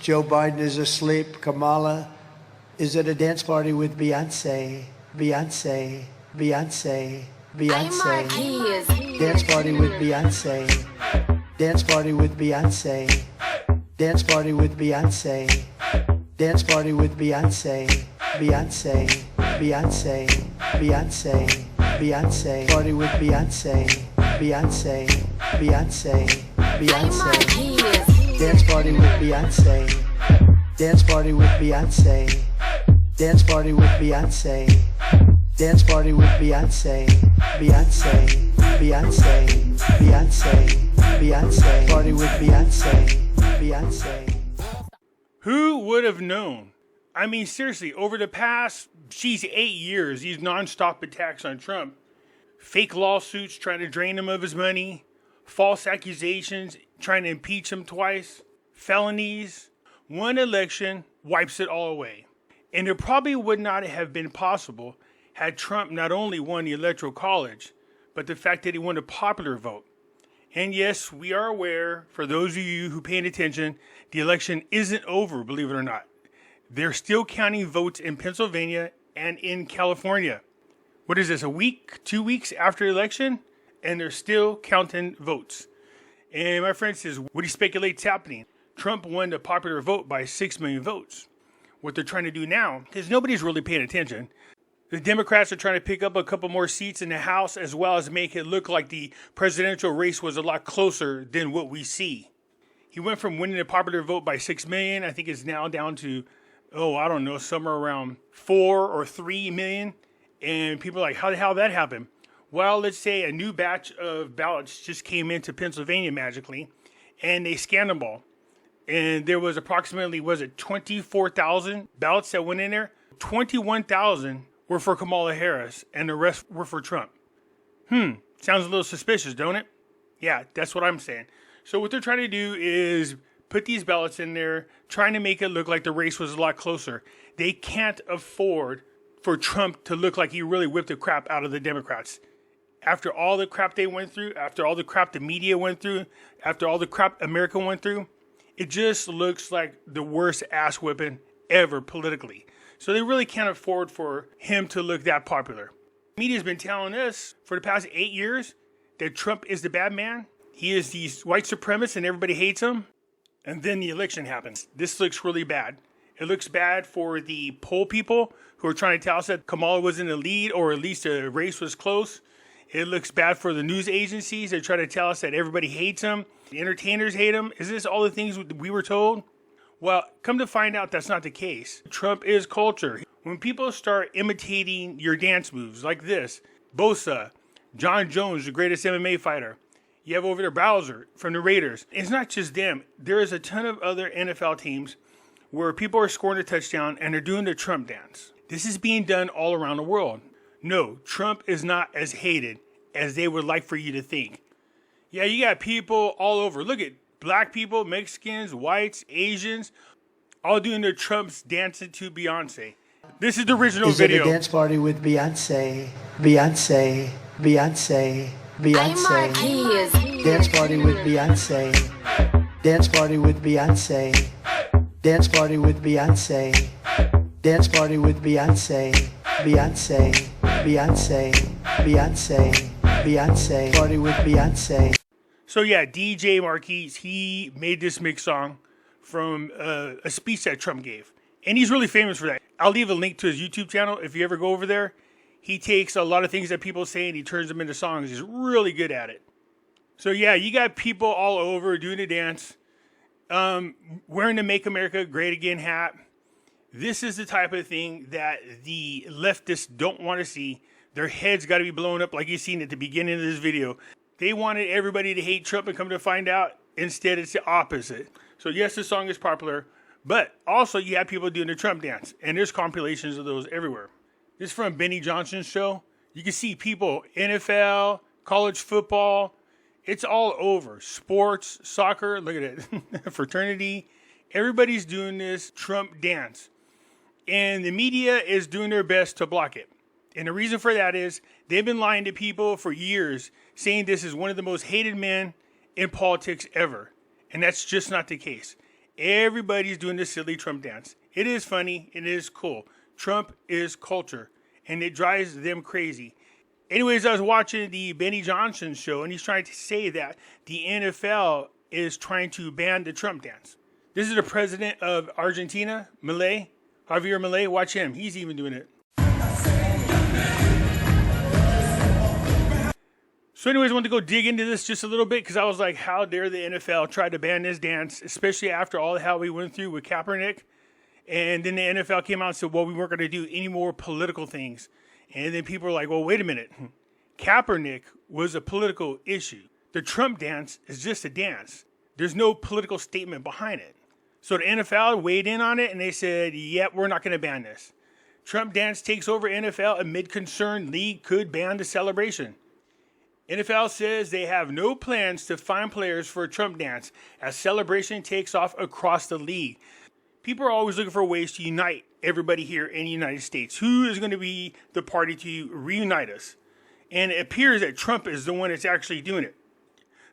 Joe Biden is asleep. Kamala is at a dance party with Beyonce. Beyonce. Beyonce. Beyonce. Dance party with Beyonce. Dance party with Beyonce. Dance party with Beyonce. Dance party with Beyonce. Beyonce. Beyonce. Beyonce. Beyonce. Party with Beyonce. Beyonce. Beyonce. Beyonce. Dance party with Beyonce. Dance party with Beyonce. Dance party with Beyonce. Dance party with Beyonce. Beyonce. Beyonce. Beyonce. Beyonce. Party with Beyonce. Beyonce. Who would have known? I mean, seriously, over the past, 8 years, these non-stop attacks on Trump, fake lawsuits trying to drain him of his money, false accusations trying to impeach him twice, felonies. One election wipes it all away. And it probably would not have been possible had Trump not only won the Electoral College, but the fact that he won the popular vote. And yes, we are aware, for those of you who paying attention, the election isn't over, believe it or not. They're still counting votes in Pennsylvania and in California. What is this, a week, 2 weeks after the election? And they're still counting votes. And my friend says, what do you speculate is happening? Trump won the popular vote by 6 million votes. What they're trying to do now, because nobody's really paying attention, the Democrats are trying to pick up a couple more seats in the House, as well as make it look like the presidential race was a lot closer than what we see. He went from winning the popular vote by 6 million, I think it's now down to, somewhere around 4 or 3 million. And people are like, how the hell did that happen? Well, let's say a new batch of ballots just came into Pennsylvania magically, and they scanned them all. And there was approximately, 24,000 ballots that went in there? 21,000 were for Kamala Harris, and the rest were for Trump. Sounds a little suspicious, don't it? Yeah, that's what I'm saying. So what they're trying to do is put these ballots in there, trying to make it look like the race was a lot closer. They can't afford for Trump to look like he really whipped the crap out of the Democrats. After all the crap they went through, after all the crap the media went through, after all the crap America went through, it just looks like the worst ass whipping ever politically. So they really can't afford for him to look that popular. Media's been telling us for the past 8 years that Trump is the bad man. He is the white supremacist and everybody hates him. And then the election happens. This looks really bad. It looks bad for the poll people who are trying to tell us that Kamala was in the lead, or at least the race was close. It looks bad for the news agencies. They're trying to tell us that everybody hates him. The entertainers hate him. Is this all the things we were told? Well, come to find out that's not the case. Trump is culture. When people start imitating your dance moves like this, Bosa, John Jones, the greatest MMA fighter. You have over there Bowser from the Raiders. It's not just them. There is a ton of other NFL teams where people are scoring a touchdown and they're doing the Trump dance. This is being done all around the world. No, Trump is not as hated as they would like for you to think. Yeah, you got people all over. Look at black people, Mexicans, whites, Asians, all doing their Trump's dancing to Beyonce. This is the original video. Is it a dance party with Beyonce? Beyonce. Beyonce. Beyonce. Dance party with Beyonce. Dance party with Beyonce. Dance party with Beyonce. Dance party with Beyonce. Beyonce. Beyonce. Beyonce. Beyonce. Party with Beyonce. So yeah, DJ Marquise, he made this mix song from a speech that Trump gave. And he's really famous for that. I'll leave a link to his YouTube channel if you ever go over there. He takes a lot of things that people say and he turns them into songs. He's really good at it. So yeah, you got people all over doing the dance, wearing the Make America Great Again hat. This is the type of thing that the leftists don't want to see. Their heads got to be blown up like you've seen at the beginning of this video. They wanted everybody to hate Trump, and come to find out, instead it's the opposite. So yes, the song is popular, but also you have people doing the Trump dance, and there's compilations of those everywhere. This is from Benny Johnson's show. You can see people, NFL, college football, it's all over. Sports, soccer, look at it, fraternity. Everybody's doing this Trump dance. And the media is doing their best to block it. And the reason for that is they've been lying to people for years, saying this is one of the most hated men in politics ever. And that's just not the case. Everybody's doing the silly Trump dance. It is funny. It is cool. Trump is culture, and it drives them crazy. Anyways, I was watching the Benny Johnson show, and he's trying to say that the NFL is trying to ban the Trump dance. This is the president of Argentina, Milei, Javier Milei. Watch him. He's even doing it. So anyways, I wanted to go dig into this just a little bit because I was like, how dare the NFL try to ban this dance, especially after all the hell we went through with Kaepernick. And then the NFL came out and said, well, we weren't going to do any more political things. And then people were like, well, wait a minute. Kaepernick was a political issue. The Trump dance is just a dance. There's no political statement behind it. So the NFL weighed in on it and they said, yep, we're not going to ban this. Trump dance takes over NFL. A mid-concerned league could ban the celebration. NFL says they have no plans to fine players for a Trump dance as celebration takes off across the league. People are always looking for ways to unite everybody here in the United States. Who is going to be the party to reunite us? And it appears that Trump is the one that's actually doing it.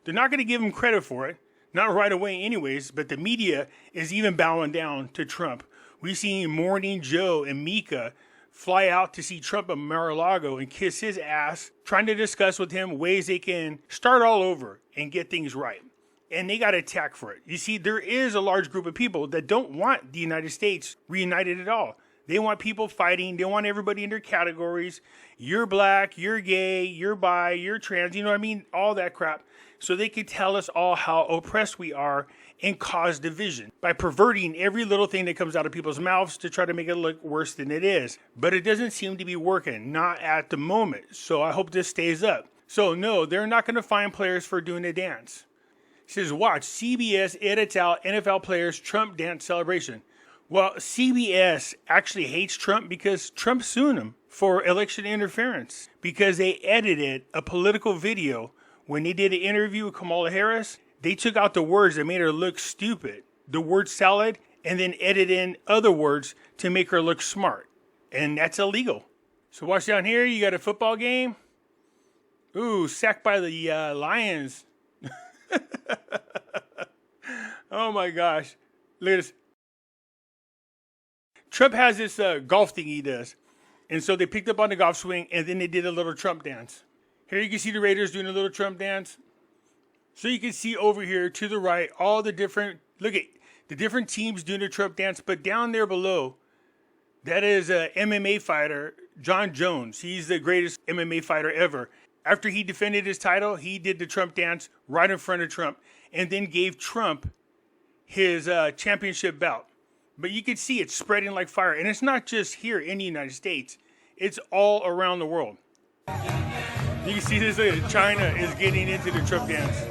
They're not going to give him credit for it, not right away anyways, but the media is even bowing down to Trump. We've seen Morning Joe and Mika fly out to see Trump at Mar-a-Lago and kiss his ass, trying to discuss with him ways they can start all over and get things right. And they got attacked for it. You see, there is a large group of people that don't want the United States reunited at all. They want people fighting. They want everybody in their categories. You're black, you're gay, you're bi, you're trans, you know what I mean? All that crap. So they could tell us all how oppressed we are and cause division by perverting every little thing that comes out of people's mouths to try to make it look worse than it is. But it doesn't seem to be working, not at the moment. So I hope this stays up. So no, they're not going to fine players for doing a dance. It says, watch, CBS edits out NFL players' Trump dance celebration. Well, CBS actually hates Trump because Trump sued him for election interference because they edited a political video. When they did an interview with Kamala Harris, they took out the words that made her look stupid, the word salad, and then edited in other words to make her look smart. And that's illegal. So watch down here, you got a football game. Ooh, sacked by the Lions. Oh my gosh. Look at this. Trump has this golf thing he does. And so they picked up on the golf swing and then they did a little Trump dance. Here you can see the Raiders doing a little Trump dance. So you can see over here to the right all the different, look at the different teams doing the Trump dance. But down there below, that is a MMA fighter, John Jones. He's the greatest MMA fighter ever. After he defended his title, he did the Trump dance right in front of Trump and then gave Trump his championship belt. But you can see it spreading like fire. And it's not just here in the United States. It's all around the world. You can see this, China is getting into the Trump dance.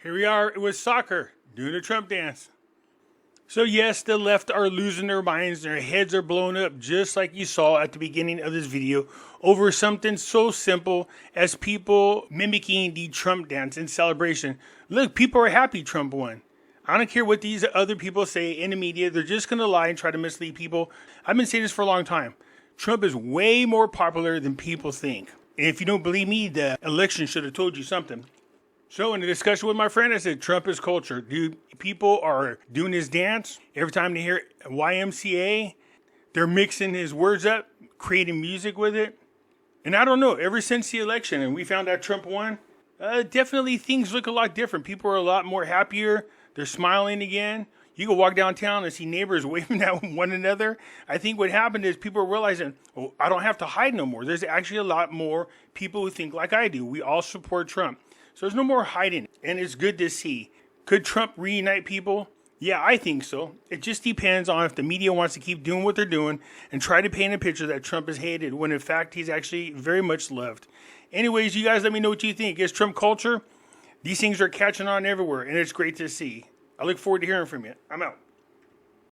Here we are with soccer, doing the Trump dance. So yes, the left are losing their minds. Their heads are blown up, just like you saw at the beginning of this video, over something so simple as people mimicking the Trump dance in celebration. Look, people are happy Trump won. I don't care what these other people say in the media. They're just going to lie and try to mislead people. I've been saying this for a long time. Trump is way more popular than people think. And if you don't believe me, the election should have told you something. So in the discussion with my friend, I said, Trump is culture. Dude, people are doing his dance. Every time they hear YMCA, they're mixing his words up, creating music with it. And I don't know, ever since the election and we found out Trump won, definitely things look a lot different. People are a lot more happier. They're smiling again. You can walk downtown and see neighbors waving at one another. I think what happened is people are realizing, oh, I don't have to hide no more. There's actually a lot more people who think like I do. We all support Trump. So there's no more hiding. And it's good to see. Could Trump reunite people? Yeah, I think so. It just depends on if the media wants to keep doing what they're doing and try to paint a picture that Trump is hated when in fact he's actually very much loved. Anyways, you guys let me know what you think. Is Trump culture? These things are catching on everywhere, and it's great to see. I look forward to hearing from you. I'm out.